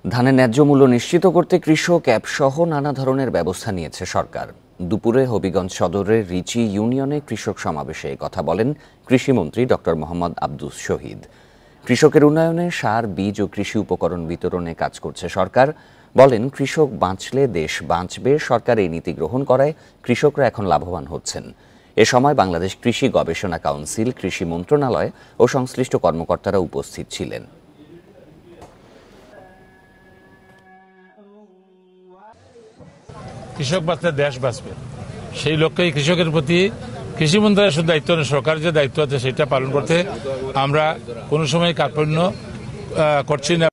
ধানের ন্যায্য মূল্য নিশ্চিত করতে কৃষক অ্যাপ সহ নানা ধরনের ব্যবস্থা নিয়েছে সরকার। দুপুরে হবিগঞ্জ সদরের রিচি ইউনিয়নে কৃষক সমাবেশে কথা বলেন কৃষিমন্ত্রী ডক্টর মোহাম্মদ আব্দুস শহীদ। কৃষকের উন্নয়নে সার, বীজ ও কৃষি উপকরণ বিতরণে কাজ করছে সরকার। বলেন, কৃষক বাঁচলে দেশ বাঁচবে। সরকার এই নীতি গ্রহণ করায় কৃষকরা এখন লাভবান হচ্ছেন। এ সময় বাংলাদেশ কৃষি গবেষণা কাউন্সিল, কৃষি মন্ত্রণালয় ও সংশ্লিষ্ট কর্মকর্তারা উপস্থিত ছিলেন। কৃষক বাঁচলে দেশ বাঁচবে, সেই লক্ষ্যেই কৃষকের প্রতি কৃষি মন্ত্রণালয়ের শুধু দায়িত্ব নয়, সরকারের যে দায়িত্ব আছে সেটা পালন করতে আমরা কোনো সময় কার্পণ্য করছি না